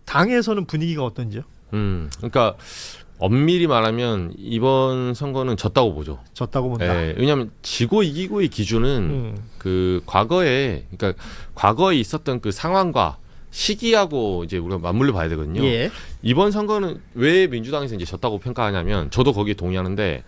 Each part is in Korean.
당에서는 분위기가 어떤지요? 그러니까 엄밀히 말하면 이번 선거는 졌다고 보죠. 졌다고 본다. 예, 왜냐하면 지고 이기고의 기준은 그 과거에 그러니까 과거에 있었던 그 상황과 시기하고 이제 우리가 맞물려 봐야 되거든요. 예. 이번 선거는 왜 민주당에서 이제 졌다고 평가하냐면 저도 거기에 동의하는데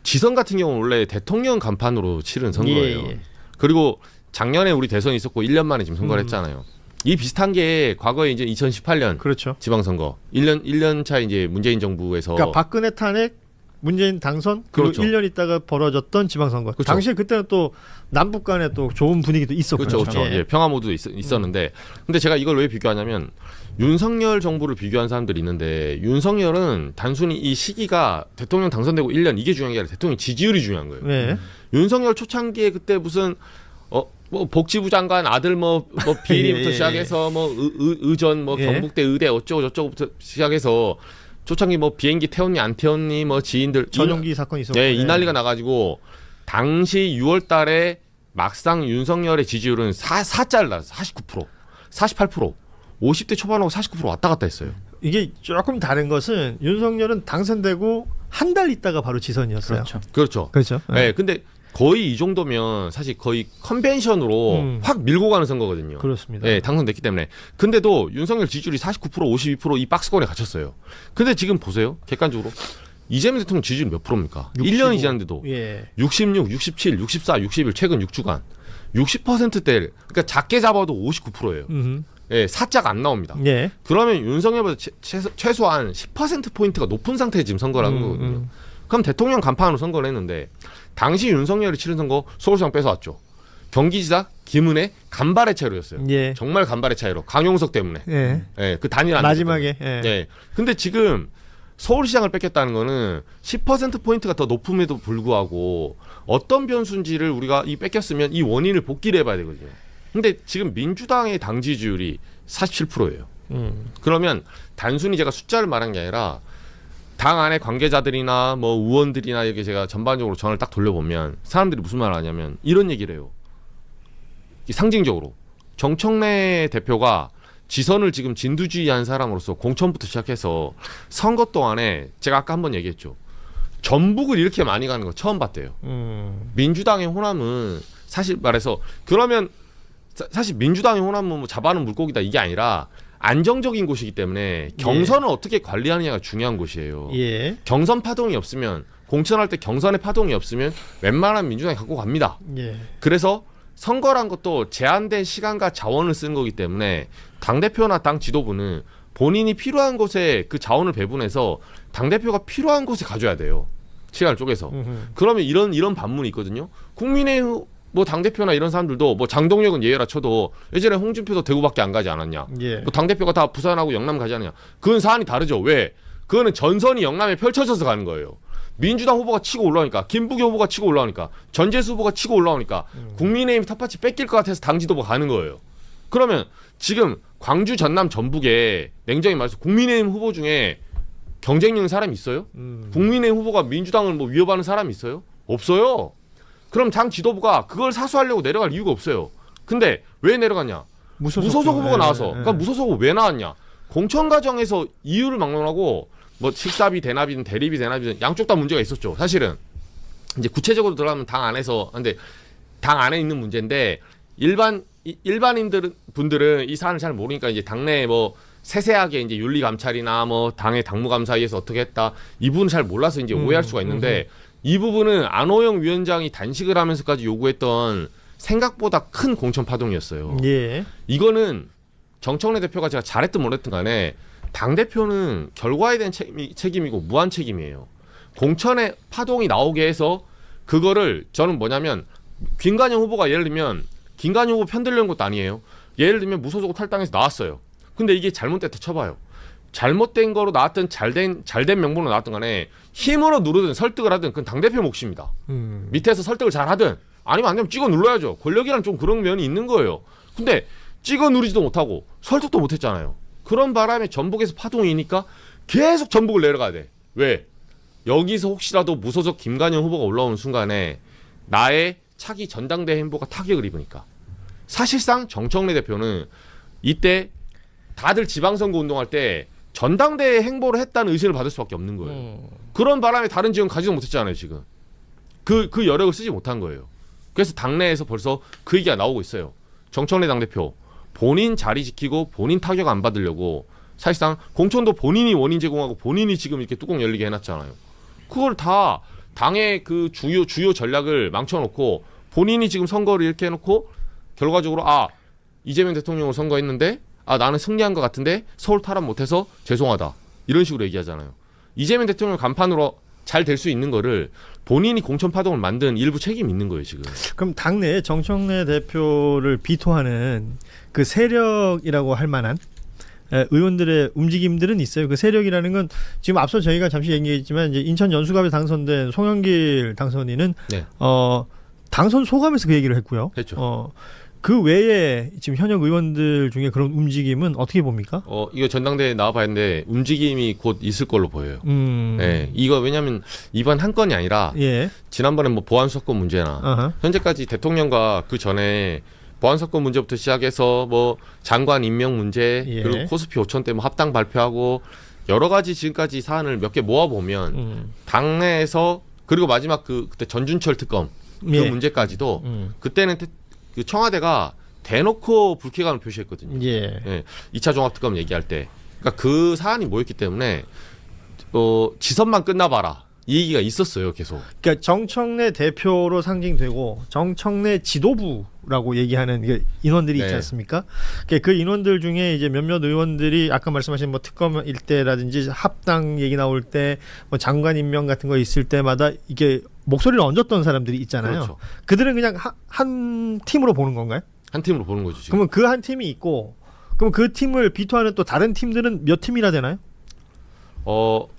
지선 같은 경우는 원래 대통령 간판으로 치른 선거예요. 예. 그리고 작년에 우리 대선이 있었고 1년 만에 지금 선거를 했잖아요. 이 비슷한 게 과거에 이제 2018년 그렇죠. 지방선거 1년 차 이제 문재인 정부에서 그러니까 박근혜 탄핵, 문재인 당선, 그리고 그렇죠. 1년 있다가 벌어졌던 지방선거. 그렇죠. 당시에 그때는 또 남북 간에 또 좋은 분위기도 있었고. 그렇죠. 예, 평화 모드도 있었는데 근데 제가 이걸 왜 비교하냐면 윤석열 정부를 비교한 사람들이 있는데 윤석열은 단순히 이 시기가 대통령 당선되고 1년 이게 중요한 게 아니라 대통령 지지율이 중요한 거예요. 네. 윤석열 초창기에 그때 무슨 뭐 복지부 장관 아들 뭐 비리부터 예. 시작해서 뭐 의전 뭐 예. 경북대 의대 어쩌고 저쩌고부터 시작해서 초창기 뭐 비행기 태웠니 안 태웠니 뭐 지인들 전용기 사건이 있었고. 네, 이 난리가 나가지고 당시 6월달에 막상 윤석열의 지지율은 4짜리 나왔어. 49%, 48%, 50대 초반하고 49% 왔다 갔다 했어요. 이게 조금 다른 것은 윤석열은 당선되고 한 달 있다가 바로 지선이었어요. 그렇죠. 그렇죠. 네, 근데 거의 이 정도면 사실 거의 컨벤션으로 확 밀고 가는 선거거든요. 그렇습니다. 네, 당선됐기 때문에. 근데도 윤석열 지지율이 49%, 52%이 박스권에 갇혔어요. 근데 지금 보세요. 객관적으로. 이재명 대통령 지지율 몇 프로입니까? 65. 1년이 지났는데도 예. 66, 67, 64, 61 최근 6주간 60%대 그러니까 작게 잡아도 59%예요. 예, 사자가 안 나옵니다. 예. 그러면 윤석열보다 최소한 10%포인트가 높은 상태에 지금 선거를 하는 거거든요. 그럼 대통령 간판으로 선거를 했는데 당시 윤석열이 치른 선거 서울시장 뺏어왔죠. 경기지사 김은혜 간발의 차이로 졌어요. 예. 정말 간발의 차이로 강용석 때문에. 예. 예, 그 단일 안 마지막에. 됐기 때문에. 예. 예. 근데 지금 서울시장을 뺏겼다는 거는 10%포인트가 더 높음에도 불구하고 어떤 변수인지를 우리가 이 뺏겼으면 이 원인을 복기를 해봐야 되거든요. 근데 지금 민주당의 당 지지율이 47%예요. 그러면 단순히 제가 숫자를 말한 게 아니라 당 안에 관계자들이나 뭐 의원들이나 이렇게 제가 전반적으로 전화를 딱 돌려보면 사람들이 무슨 말을 하냐면 이런 얘기를 해요. 상징적으로 정청래 대표가 지선을 지금 진두지휘한 사람으로서 공천부터 시작해서 선거 동안에 제가 아까 한번 얘기했죠. 전북을 이렇게 많이 가는 거 처음 봤대요. 민주당의 호남은 사실 말해서 그러면 사실 민주당의 호남은 뭐 잡아는 물고기다 이게 아니라 안정적인 곳이기 때문에 경선을 어떻게 관리하느냐가 중요한 곳이에요. 예. 경선 파동이 없으면 공천할 때 경선의 파동이 없으면 웬만한 민주당이 갖고 갑니다. 예. 그래서 선거란 것도 제한된 시간과 자원을 쓰는 거기 때문에 당대표나 당 지도부는 본인이 필요한 곳에 그 자원을 배분해서 당대표가 필요한 곳에 가져야 돼요. 시간을 쪼개서. 그러면 이런 반문이 있거든요. 국민의힘 뭐 당대표나 이런 사람들도 뭐 장동혁은 예외라 쳐도 예전에 홍준표도 대구밖에 안 가지 않았냐. 예. 뭐 당대표가 다 부산하고 영남 가지 않느냐. 그건 사안이 다르죠. 왜? 그거는 전선이 영남에 펼쳐져서 가는 거예요. 민주당 후보가 치고 올라오니까 김부겸 후보가 치고 올라오니까 전재수 후보가 치고 올라오니까 국민의힘 텃밭이 뺏길 것 같아서 당 지도부가 가는 거예요. 그러면 지금 광주 전남 전북에 냉정히 말해서 국민의힘 후보 중에 경쟁력 있는 사람이 있어요? 국민의힘 후보가 민주당을 뭐 위협하는 사람이 있어요? 없어요. 그럼 당 지도부가 그걸 사수하려고 내려갈 이유가 없어요. 근데 왜 내려갔냐? 무소속 후보가 나와서. 그러니까 무소속 후보 왜 나왔냐? 공천 과정에서 이유를 막론하고 뭐 식사비 대납이든 대리비 대납이든 양쪽 다 문제가 있었죠. 사실은 이제 구체적으로 들어가면 당 안에서 근데 당 안에 있는 문제인데 분들은 이 사안을 잘 모르니까 이제 당내 뭐 세세하게 이제 윤리 감찰이나 뭐 당의 당무감사위에서 어떻게 했다 이 부분은 잘 몰라서 이제 오해할 수가 있는데 이 부분은 안호영 위원장이 단식을 하면서까지 요구했던 생각보다 큰 공천 파동이었어요. 예. 이거는 정청래 대표가 제가 잘했든 못했든 간에 당대표는 결과에 대한 책임이고 무한 책임이에요. 공천의 파동이 나오게 해서 그거를 저는 뭐냐면 김관영 후보가 예를 들면 김관영 후보 편들려는 것도 아니에요. 예를 들면 무소속 탈당해서 나왔어요. 근데 이게 잘못됐다 쳐봐요. 잘못된 거로 나왔든 잘된 명분으로 나왔든 간에 힘으로 누르든 설득을 하든 그건 당대표 몫입니다. 밑에서 설득을 잘 하든 아니면 안 되면 찍어 눌러야죠. 권력이란 좀 그런 면이 있는 거예요. 근데 찍어 누르지도 못하고 설득도 못했잖아요. 그런 바람에 전북에서 파동이니까 계속 전북을 내려가야 돼. 왜? 여기서 혹시라도 무소속 김관영 후보가 올라오는 순간에 나의 차기 전당대회 행보가 타격을 입으니까. 사실상 정청래 대표는 이때 다들 지방선거 운동할 때 전당대회 행보를 했다는 의심을 받을 수밖에 없는 거예요. 그런 바람에 다른 지역은 가지도 못했잖아요 지금. 그 여력을 쓰지 못한 거예요. 그래서 당내에서 벌써 그 얘기가 나오고 있어요. 정청래 당대표 본인 자리 지키고 본인 타격 안 받으려고 사실상 공천도 본인이 원인 제공하고 본인이 지금 이렇게 뚜껑 열리게 해놨잖아요. 그걸 다 당의 그 주요 전략을 망쳐놓고 본인이 지금 선거를 이렇게 해놓고 결과적으로 이재명 대통령을 선거했는데 나는 승리한 것 같은데 서울 탈환 못해서 죄송하다 이런 식으로 얘기하잖아요. 이재명 대통령 간판으로 잘 될 수 있는 거를 본인이 공천 파동을 만든 일부 책임이 있는 거예요 지금. 그럼 당내에 정청래 대표를 비토하는 그 세력이라고 할 만한 의원들의 움직임들은 있어요. 그 세력이라는 건 지금 앞서 저희가 잠시 얘기했지만 이제 인천 연수갑에 당선된 송영길 당선인은 네. 당선 소감에서 그 얘기를 했고요. 했죠. 그 외에 지금 현역 의원들 중에 그런 움직임은 어떻게 봅니까? 이거 전당대회 나와봤는데 움직임이 곧 있을 걸로 보여요. 네, 이거 왜냐하면 이번 한 건이 아니라 예. 지난번에 뭐 보안 사건 문제나 현재까지 대통령과 그 전에 보안 사건 문제부터 시작해서 뭐 장관 임명 문제 예. 그리고 코스피 5천 때 뭐 합당 발표하고 여러 가지 지금까지 사안을 몇 개 모아 보면 당내에서 그리고 마지막 그때 전준철 특검 그 예. 문제까지도 그때는 그 청와대가 대놓고 불쾌감을 표시했거든요. 예. 예, 2차 종합특검 얘기할 때. 그러니까 그 사안이 모였기 때문에 지선만 끝나봐라. 이 얘기가 있었어요, 계속. 그러니까 정청래 대표로 상징되고 정청래 지도부라고 얘기하는 그 인원들이 있지 네. 않습니까? 그러니까 그 인원들 중에 이제 몇몇 의원들이 아까 말씀하신 뭐 특검일 때라든지 합당 얘기 나올 때 뭐 장관 임명 같은 거 있을 때마다 이게 목소리를 얹었던 사람들이 있잖아요. 그렇죠. 그들은 그냥 한 팀으로 보는 건가요? 한 팀으로 보는 거죠, 지금. 그러면 그 한 팀이 있고 그럼 그 팀을 비토하는 또 다른 팀들은 몇 팀이나 되나요?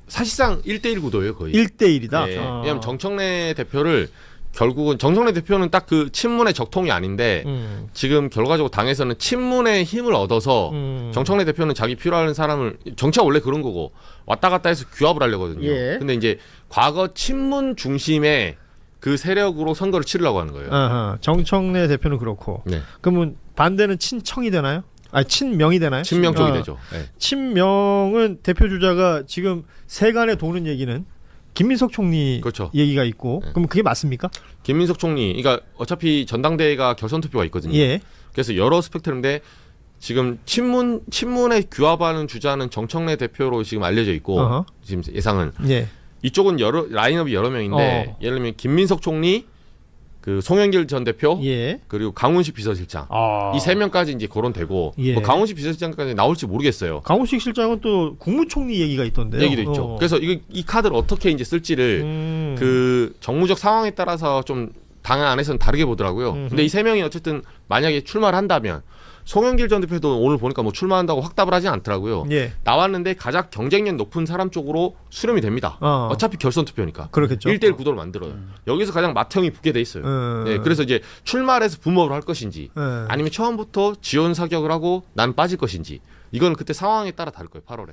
사실상 1대1 구도예요, 거의. 1대1이다. 네. 왜냐하면 정청래 대표를 결국은 정청래 대표는 딱 그 친문의 적통이 아닌데 지금 결과적으로 당에서는 친문의 힘을 얻어서 정청래 대표는 자기 필요한 사람을 정치가 원래 그런 거고 왔다 갔다 해서 규합을 하려거든요. 예. 근데 이제 과거 친문 중심의 그 세력으로 선거를 치르려고 하는 거예요. 정청래 대표는 그렇고 네. 그러면 반대는 친청이 되나요? 친명이 되나요? 친명 쪽이 되죠. 네. 친명은 대표 주자가 지금 세간에 도는 얘기는 김민석 총리 그렇죠. 얘기가 있고 네. 그럼 그게 맞습니까? 김민석 총리, 그러니까 어차피 전당대회가 결선 투표가 있거든요. 예. 그래서 여러 스펙트럼인데 지금 친문에 규합하는 주자는 정청래 대표로 지금 알려져 있고 지금 예상은 예. 이쪽은 라인업이 여러 명인데 예를 들면 김민석 총리, 그 송영길 전 대표, 예. 그리고 강훈식 비서실장 이 세 명까지 이제 거론되고 예. 뭐 강훈식 비서실장까지 나올지 모르겠어요. 강훈식 실장은 또 국무총리 얘기가 있던데요. 얘기도 있죠. 그래서 이 카드를 어떻게 이제 쓸지를 그 정무적 상황에 따라서 좀 당 안에서는 다르게 보더라고요. 근데 이 세 명이 어쨌든 만약에 출마를 한다면 송영길 전 대표도 오늘 보니까 뭐 출마한다고 확답을 하진 않더라고요. 예. 나왔는데 가장 경쟁력 높은 사람 쪽으로 수렴이 됩니다. 어차피 결선 투표니까. 그렇겠죠. 1대1 구도를 만들어요. 여기서 가장 맏형이 붙게 돼 있어요. 네, 그래서 이제 출마를 해서 붐업을 할 것인지 아니면 처음부터 지원 사격을 하고 난 빠질 것인지 이건 그때 상황에 따라 다를 거예요. 8월에.